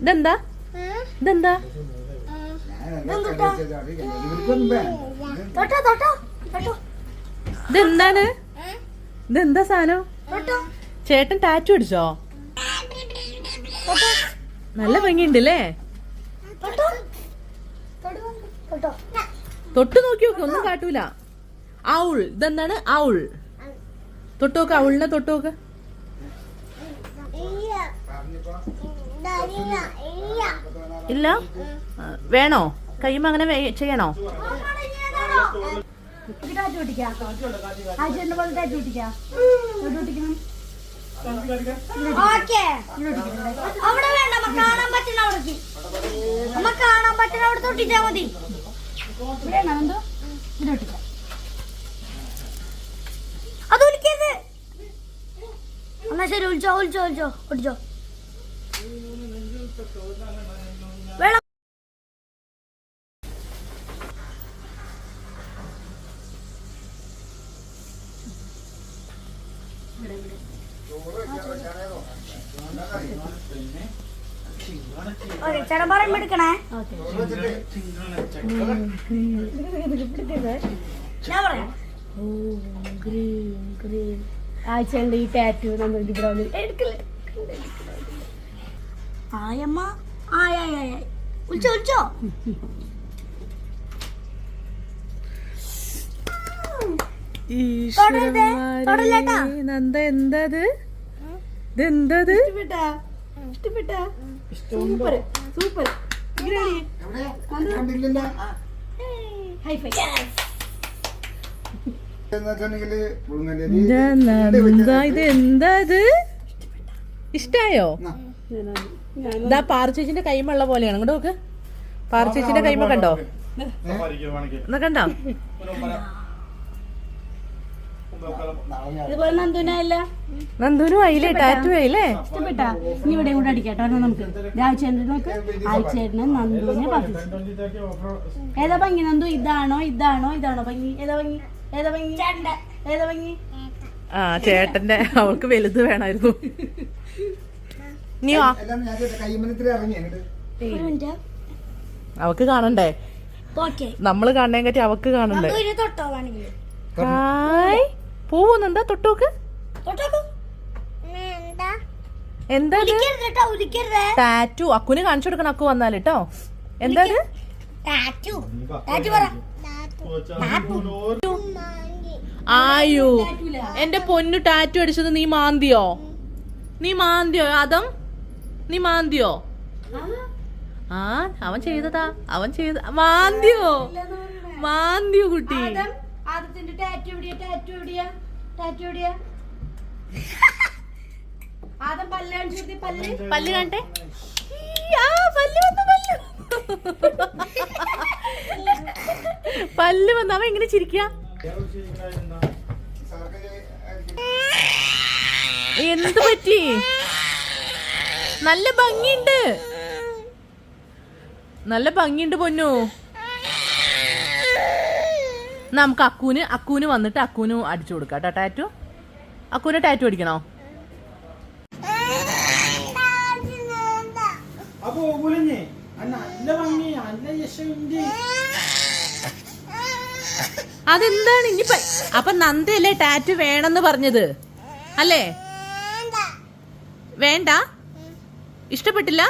ഇതെന്താ ഇതെന്താ ഇതെന്താണ് ഇതെന്താ സാധനം? ചേട്ടൻ ടാറ്റു അടിച്ചോ? നല്ല ഭംഗിയുണ്ടല്ലേ? തൊട്ട് നോക്കി നോക്കി ഒന്നും കാട്ടൂല. ഔൾ ഇതെന്താണ്? ഔൾ തൊട്ടുനോക്ക്, ഔളിനെ തൊട്ടുനോക്ക്. ഇല്ല വേണോ? കൈമ അങ്ങനെ ചെയ്യണോ? എന്നാ ശരി, ഒളിച്ചോ ഒളിച്ചോ ഒളിച്ചോ ഒളിച്ചോ. വെള്ളം ചടപാറം എടുക്കണേ. ഞാൻ പറയാം. ആഴ്ചയുണ്ട് ഈ ടാറ്റു ആയമ്മ ആയ ഒളിച്ചോ ഒളിച്ചോ. നന്ദ എന്തത്? ഇതെന്തത്? Super super. ഇതെന്തത്? ഇഷ്ടായോ? ഇതാ പാർച്ചേച്ചിന്റെ കൈമുള്ള പോലെയാണ്. അങ്ങോട്ട് നോക്ക്, പാർച്ചേച്ചിന്റെ കൈമ കണ്ടോ? എന്നാ കണ്ടോ? ഇതുപോലെ നന്ദുനല്ല, നന്ദുനും ആയില്ലേ? ടാറ്റു ആയില്ലേ? ഇഷ്ടപ്പെട്ടാ? ഇനി ഇവിടെ കൂടെ അടിക്കാട്ടോ നമുക്ക്. ആഴ്ചേട്ടൻ നോക്ക്, ആഴ്ചേട്ടന് നന്ദുവിനെ പറഞ്ഞു. ഏതാ ഭംഗി നന്ദു? ഇതാണോ ഇതാണോ ഇതാണോ ഭംഗി? ഏതാ ഭംഗി? ഏതാ ഭംഗി? ഏതാ ഭംഗി? ആ ചേട്ടന്റെ അവൾക്ക് വലുത് വേണമായിരുന്നു. അവക്ക് കാണണ്ടേ? നമ്മള് കാണണേ കറ്റി അവക്ക് കാണണ്ടേ? ഹായ് പോവുന്നെന്താ? തൊട്ടോക്ക്. എന്താ ടാറ്റു? അക്കുന് കാണിച്ചു കൊടുക്കണം. അക്കു വന്നാല് കേട്ടോ. എന്താ ആയു? എന്റെ പൊന്നു ടാറ്റു അടിച്ചത് നീ മാന്തിയോ? നീ മാന്തിയോ? ആദം നീ മാന്തിയോ? ആ അവൻ ചെയ്തതാ, അവൻ ചെയ്ത. മാന്തിയോ? മാന്തിയോ കുട്ടി? ആദത്തിന്റെ ടാറ്റു എവിടെയാ? ടാറ്റു എവിടെയാ? ടാറ്റു എവിടെയാ? ആദം പല്ല് കാണിച്ചു. പല്ല് പല്ല് കാണട്ടെ. പല്ല് വന്നു, പല്ല് വന്നു. അവൻ എങ്ങനെ ചിരിക്ക? എന്ത് പറ്റി? നല്ല ഭംഗിയുണ്ട്, നല്ല ഭംഗിയുണ്ട് പൊന്നു. നമുക്ക് അക്കൂന് വന്നിട്ട് അക്കൂന് അടിച്ചു കൊടുക്കാം കേട്ടോ ടാറ്റു. അക്കൂന് ടാറ്റു അടിക്കണോ? അതെന്താണ് ഇനിയിപ്പ? അപ്പൊ നന്ദയല്ലേ ടാറ്റു വേണമെന്ന് പറഞ്ഞത് അല്ലേ? വേണ്ട, ഇഷ്ടപ്പെട്ടില്ല?